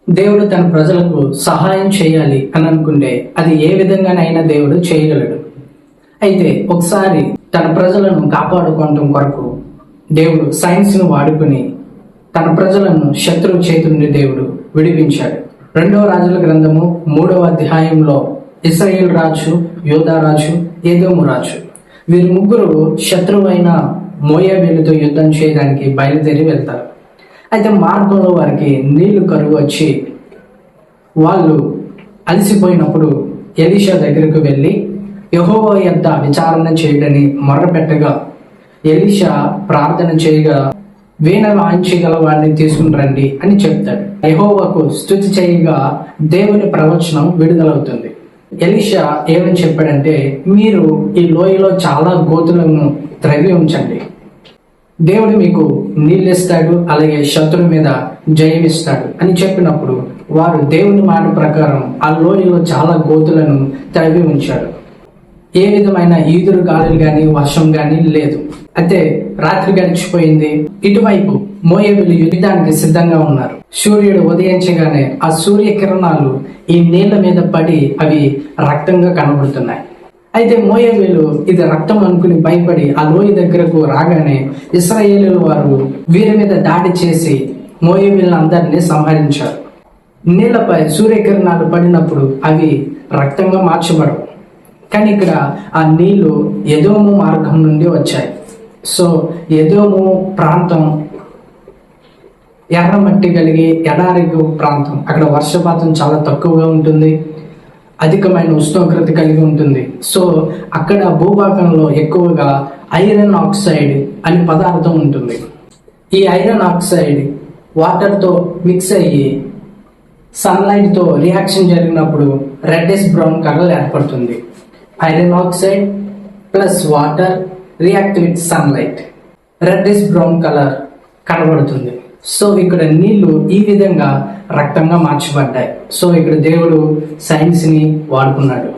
దేవుడు తన ప్రజలకు సహాయం చేయాలి అని అనుకుంటే అది ఏ విధంగానైనా దేవుడు చేయగలడు. అయితే ఒకసారి తన ప్రజలను కాపాడుకోవడం కొరకు దేవుడు సైన్స్ను వాడుకుని తన ప్రజలను శత్రువు చేతి నుండి దేవుడు విడిపించాడు. 2వ రాజుల గ్రంథము 3వ అధ్యాయంలో ఇశ్రాయేలు రాజు, యోధా రాజు, ఏదోము రాజు వీరు ముగ్గురు శత్రువైన మోయాబీలతో యుద్ధం చేయడానికి బయలుదేరి వెళ్తారు. అయితే మార్గంలో వారికి నీళ్లు కరువు వచ్చి వాళ్ళు అలసిపోయినప్పుడు ఎలీషా దగ్గరకు వెళ్ళి యెహోవా యొద్ద విచారణ చేయడని మొర్రపెట్టగా ఎలీషా ప్రార్థన చేయగా వీణ వాయించగల వాడిని తీసుకుని రండి అని చెప్తాడు. యెహోవాకు స్తుతి చేయగా దేవుని ప్రవచనం విడుదలవుతుంది. ఎలీషా ఏమని చెప్పాడంటే, మీరు ఈ లోయలో చాలా గోతులను త్రవ్వి ఉంచండి, దేవుడు మీకు నీళ్ళు ఇస్తాడు, అలాగే శత్రువు మీద జయమిస్తాడు అని చెప్పినప్పుడు వారు దేవుని మాట ప్రకారం ఆ లోయలో చాలా గోతులను త్రవ్వి ఉంచారు. ఏ విధమైన ఈదురు గాలులు కానీ వర్షం కానీ లేదు. అయితే రాత్రి గడిచిపోయింది. ఇటువైపు మోయాబీలు యుద్ధానికి సిద్ధంగా ఉన్నారు. సూర్యుడు ఉదయించగానే ఆ సూర్య కిరణాలు ఈ నీళ్ల మీద పడి అవి రక్తంగా కనబడుతున్నాయి. అయితే మోయాబీలు ఇది రక్తం అనుకుని భయపడి ఆ లోయ దగ్గరకు రాగానే ఇశ్రాయేలీయుల వారు వీరి మీద దాడి చేసి మోయాబీలను అందరినీ సంహరించారు. నీళ్లపై సూర్యకిరణాలు పడినప్పుడు అవి రక్తంగా మార్చబడవు. కానీ ఇక్కడ ఆ నీళ్లు ఎదోము మార్గం నుండి వచ్చాయి. సో ఎదోము ప్రాంతం ఎర్రమట్టి కలిగి ఎడారిగు ప్రాంతం. అక్కడ వర్షపాతం చాలా తక్కువగా ఉంటుంది, అధికమైన ఉష్ణోగ్రత కలిగి ఉంటుంది. సో అక్కడ భూభాగంలో ఎక్కువగా ఐరన్ ఆక్సైడ్ అనే పదార్థం ఉంటుంది. ఈ ఐరన్ ఆక్సైడ్ వాటర్తో మిక్స్ అయ్యి సన్లైట్తో రియాక్షన్ జరిగినప్పుడు రెడ్డిష్ బ్రౌన్ కలర్ ఏర్పడుతుంది. Iron oxide plus water react with sunlight, reddish brown colour కనబడుతుంది. సో ఇక్కడ నీళ్లు ఈ విధంగా రక్తంగా మార్చబడ్డాయి. సో ఇక్కడ దేవుడు సైన్స్ ని వాడుకున్నాడు.